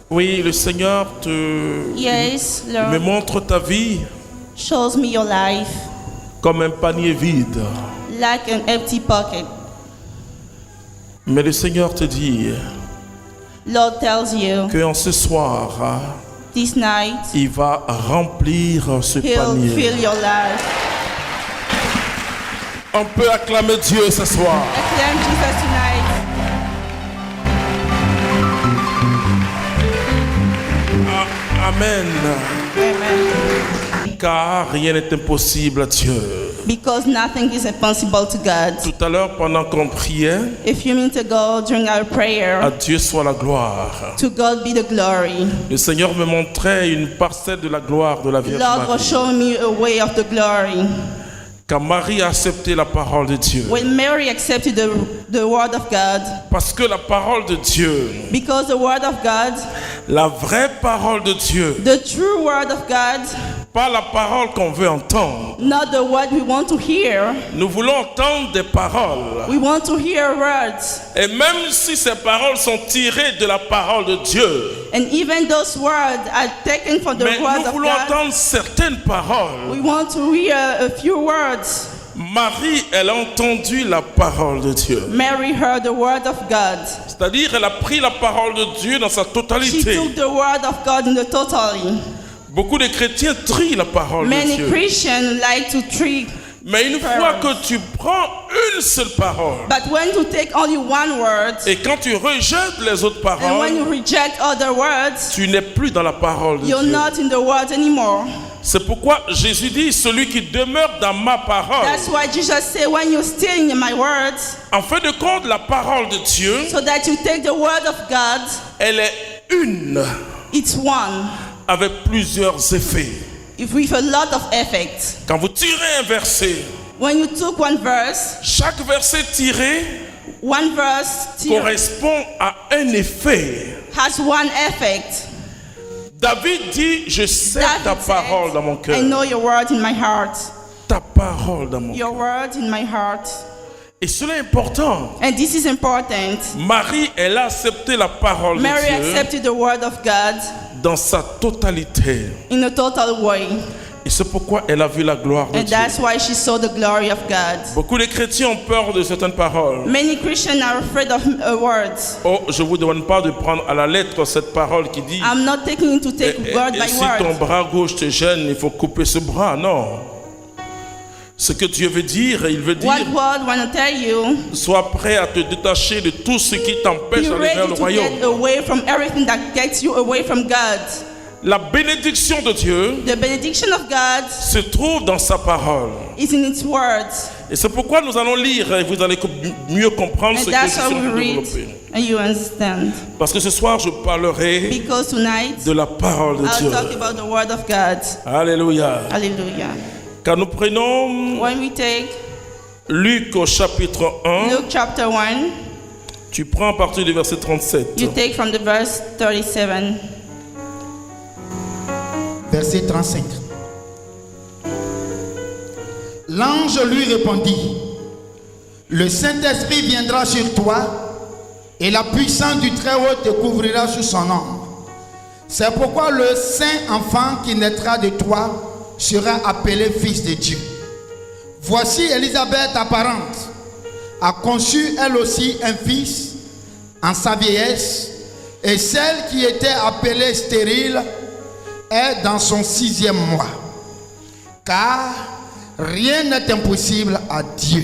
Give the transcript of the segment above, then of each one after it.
Oui, le Seigneur me montre ta vie shows me your life comme un panier vide. like an empty pocket. Mais le Seigneur te dit Lord tells you qu'en ce soir, this night il va remplir ce He'll panier. fill your life. On peut acclamer Dieu ce soir. Acclaim Jesus tonight. Amen. Amen. Car rien n'est impossible à Dieu. Because nothing is impossible to God. Tout à l'heure, pendant qu'on priait, A few minutes ago, during our à prayer, Dieu soit la gloire. to God be the glory. Le Seigneur me montrait une parcelle de la gloire de la Vierge Lord was Marie. showing me a way of the glory. Quand Marie a accepté la parole de Dieu, When Mary accepted the word of God, parce que la parole de Dieu, because the word of God, la vraie parole de Dieu, the true word of God, pas la parole qu'on veut entendre. not the word we want to hear. Nous voulons entendre des paroles. We want to hear words. Et même si ces paroles sont tirées de la parole de Dieu, And even those words are taken from the mais word nous of voulons God. entendre certaines paroles. We want to hear a few words. Marie, elle a entendu la parole de Dieu. Mary heard the word of God. C'est-à-dire, elle a pris la parole de Dieu dans sa She totalité. took the word of God in the totally. Beaucoup de chrétiens trient la parole de Many Dieu. Christians like to treat, Mais une fois que tu prends une seule parole, but when you take only one word, et quand tu rejettes les autres and when you paroles, reject other words, tu n'es plus dans la parole de you're Dieu. not in the word anymore. C'est pourquoi Jésus dit, celui qui demeure dans ma parole. That's why Jesus said, when you stay in my words, En fin de compte, la parole de Dieu, so that you take the word of God, elle est une, it's one, avec plusieurs effets. with a lot of effect. Quand vous tirez un verset, When you took one verse, chaque verset tiré one verse correspond à un effet. has one effect. David dit, je sais ta David said, parole dans mon cœur. I know your word in my heart. Ta parole dans mon cœur. Your word in my heart. Et cela est important. And this is important. Marie, elle a accepté la parole Mary de Dieu accepted the word of God dans sa totalité. in a total way. Et c'est pourquoi elle a vu la gloire de And Dieu. that's why she saw the glory of God. Beaucoup de chrétiens ont peur de certaines paroles. Many Christians are afraid of words. Oh, je ne vous demande pas de prendre à la lettre cette parole qui dit I'm not taking you to take word et by si ton word. bras gauche te gêne, il faut couper ce bras. Non. Ce que Dieu veut dire, il veut dire What word want to tell you? sois prêt à te détacher de tout ce qui t'empêche Be d'aller vers ready le to royaume. get away from everything that gets you away from God. La bénédiction de Dieu The benediction of God se trouve dans sa parole. is in its words. Et c'est pourquoi nous allons lire et vous allez mieux comprendre ce And que je that's suis en how train we de read. développer. And you understand. Parce que ce soir, je parlerai Because tonight, de la parole de I'll Dieu. talk about the word of God. Alléluia. Hallelujah. Quand nous prenons When we take Luc au chapitre 1, Luke chapter 1, tu prends à partir du verset 37. you take from the verse 37. Verset 35. L'ange lui répondit, le Saint-Esprit viendra sur toi et la puissance du Très-Haut te couvrira sous son ombre. C'est pourquoi le saint enfant qui naîtra de toi sera appelé fils de Dieu. Voici Élisabeth, ta parente, a conçu elle aussi un fils en sa vieillesse, et celle qui était appelée stérile est dans son 6e mois. Car rien n'est impossible à Dieu.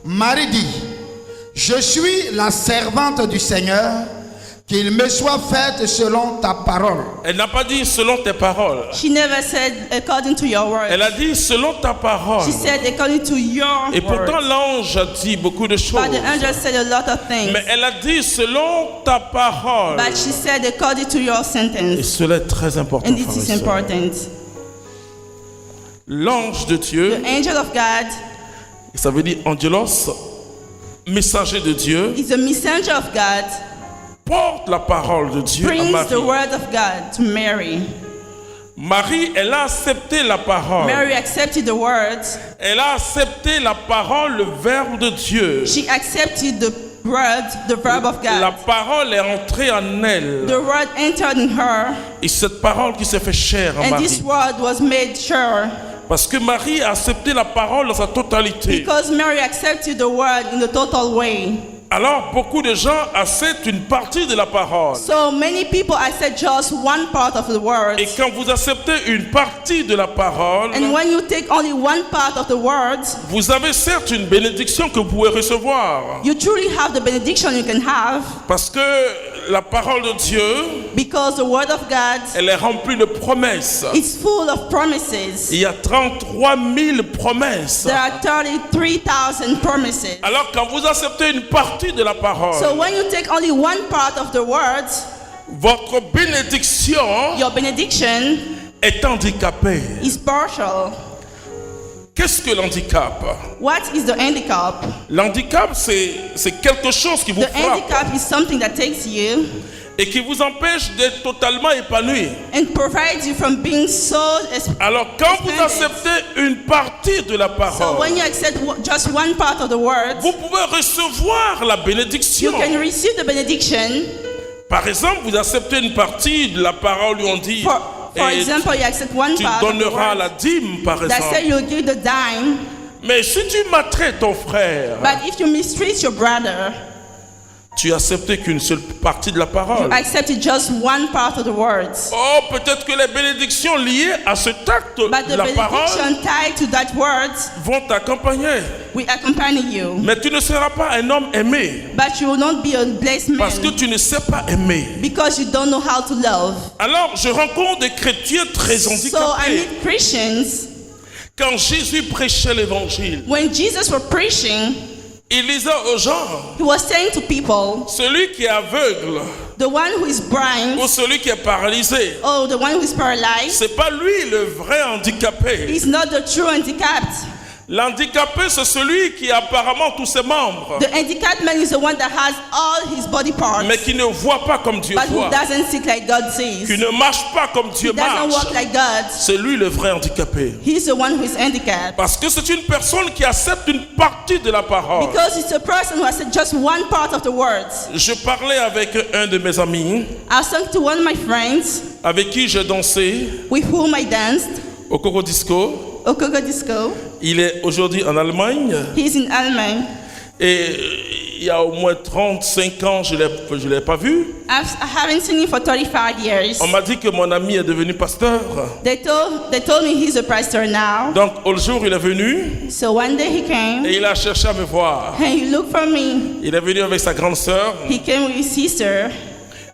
Marie dit, je suis la servante du Seigneur, qu'il me soit fait selon ta parole. Elle n'a pas dit selon tes paroles. She never said according to your word. Elle a dit selon ta parole. She said according to your Et pourtant word. l'ange a dit beaucoup de choses. But the angel said a lot of things. Mais elle a dit selon ta parole. But she said according to your Et sentence. cela est très important. And this frères et is sœurs. important. L'ange de Dieu, The angel of God ça veut dire angelos, messager de Dieu, is a messenger of God, porte la parole de Dieu à brings Marie. the word of God to Mary. Marie, elle a accepté la parole. Mary accepted the words. Elle a accepté la parole, le verbe de Dieu. She accepted word, the verb of La God. parole est entrée en elle. The word entered in her, Et cette parole qui s'est fait chair en and this Marie. word was made sure. Parce que Marie a accepté la parole dans sa totalité. Because Mary accepted the word in the total way. Alors beaucoup de gens acceptent une partie de la parole. So many people accept just one part of the word. Et quand vous acceptez une partie de la parole, And when you take only one part of the word, vous avez certes une bénédiction que vous pouvez recevoir. you truly have the benediction you can have. Parce que la parole de Dieu, Because the word of God elle est remplie de promesses. is full of promises. Il y a 33 000 promesses. There are 33,000 promises. Alors quand vous acceptez une partie de la parole, So when you take only one part of the word, votre bénédiction your benediction est handicapée. is partial. Qu'est-ce que l'handicap? What is the handicap? L'handicap, c'est quelque chose qui vous The frappe handicap is something that takes you et qui vous empêche d'être totalement épanoui. and provides you from being so. Alors quand vous acceptez une partie de la So parole, when you accept just one part of the word, vous pouvez recevoir la you bénédiction. can receive the benediction. Par exemple, vous acceptez une partie de la parole où on dit For et example, you accept one tu part of the donneras la word dîme, par that say exemple. you'll give the dime, Mais si tu maltraites ton frère, but if you mistreat your brother, tu as accepté qu'une seule partie de la you parole. accepted just one part of the words. Oh, peut-être que les bénédictions liées à cet acte But de the la parole benediction tied to that word vont t'accompagner. will accompany you. Mais tu ne seras pas un homme aimé But you will not be a blessed parce que man tu ne sais pas aimer. because you don't know how to love. Alors, je rencontre des chrétiens très So I handicapés. meet Christians. Quand Jésus prêchait l'évangile, When Jesus was preaching, il disait aux gens, he was saying to people, celui qui est aveugle the one who is blind, ou celui qui est paralysé, oh, the one who is paralyzed, c'est pas lui le vrai handicapé. is not the true handicapped. L'handicapé, c'est celui qui a apparemment tous ses membres, The handicapped man is the one that has all his body parts, mais qui ne voit pas comme Dieu but who voit, doesn't see like God sees. qui ne marche pas comme He Dieu doesn't marche. walk like God. C'est lui le vrai handicapé. He's the one who is handicapped. Parce que c'est une personne qui accepte une partie de la parole. Because it's a person who has said just one part of the words. Je parlais avec un de mes amis I was talking to one of my friends avec qui j'ai dansé with whom I danced, au Coco Disco. Okogo Disco. Il est aujourd'hui en Allemagne He's in Allemagne. et il y a au moins 35 ans, je l'ai pas vu. I haven't seen him for 35 years. On m'a dit que mon ami est devenu pasteur. They told me he's a pastor now. Donc, au jour, il est venu So one day he came et il a cherché à me voir. and he looked for me. Il est venu avec sa grande sœur, He came with his sister,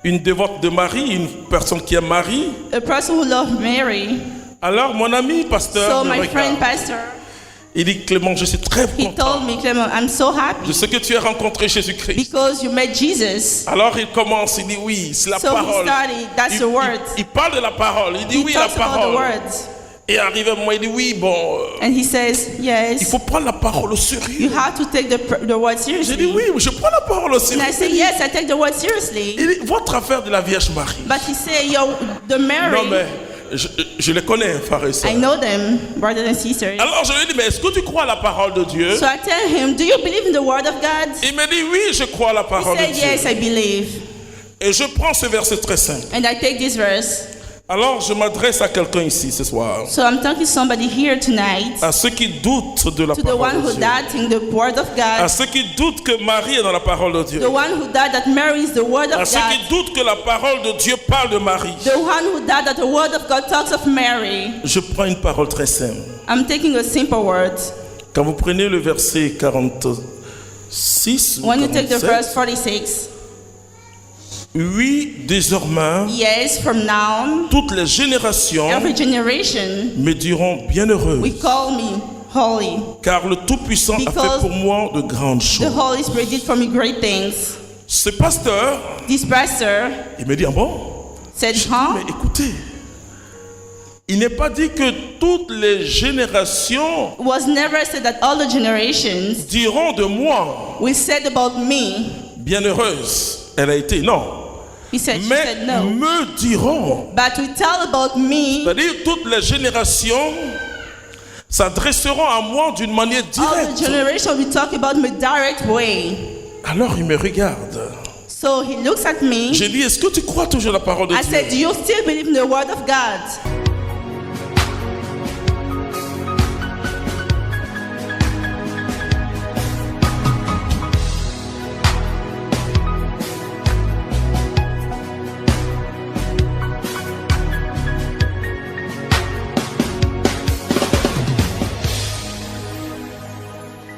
une dévote de Marie, une personne qui aime Marie. a person who loved Mary. Alors, mon ami pasteur So me my friend regarde. pastor, Il dit, Clément, je suis très he content told me, Clement, I'm so de happy ce que tu as rencontré Jésus-Christ. because you met Jesus. Alors il commence, il dit oui, c'est la So he parole. started, that's the word. Il parle de la parole, il dit He oui, la talks about the parole. words. Et arrive à moi, il dit oui, bon, And he says, il yes, faut prendre la parole au you sérieux. have to take the word J'ai dit seriously. oui, je prends la parole au And I sérieux. say, yes, I take the word seriously. Il dit, votre affaire de la Vierge Marie. But he said, yo, the Non Mary, mais, je les connais, frères et sœurs. I know them, brothers and sisters. Alors je lui dis, mais est-ce que tu crois à la parole de Dieu? So I tell him, do you believe in the word of God? Il me dit oui, je crois à la He parole de said, yes, Dieu. I believe. Et je prends ce verset très simple. And I take this verse. Alors je m'adresse à quelqu'un ici ce soir. So I'm talking to somebody here tonight, À ceux qui doutent de la to the parole one de who Dieu. doubting the word of À God, ceux qui doutent que Marie est dans la parole de Dieu. the one who doubt that Mary is the word À of ceux qui God, doutent que la parole de Dieu parle de Marie. the one who doubt that the word of God talks of Mary. Je prends une parole très simple. I'm taking a simple word. Quand vous prenez le verset 46, ou When you take the 47, verse 46, oui, désormais, yes, from now, toutes les générations every generation me diront bienheureux, will call me holy. car le Tout-Puissant a fait Because pour moi de grandes The choses. Holy Spirit did for me great things. Ce pasteur, This pastor il me dit, ah bon? said, Je dis, huh? mais écoutez, il n'est pas dit que toutes les générations It was never said that all the generations diront de moi will say about me. bienheureuse. Elle a été, non. She said Mais no. me diront. But we tell about me, C'est-à-dire toutes les générations s'adresseront à moi d'une manière all the directe. generation will talk about me direct way. Alors il me regarde. So he looks at me. J'ai dit, est-ce que tu crois toujours la parole de I Dieu? said, do you still believe in the word of God?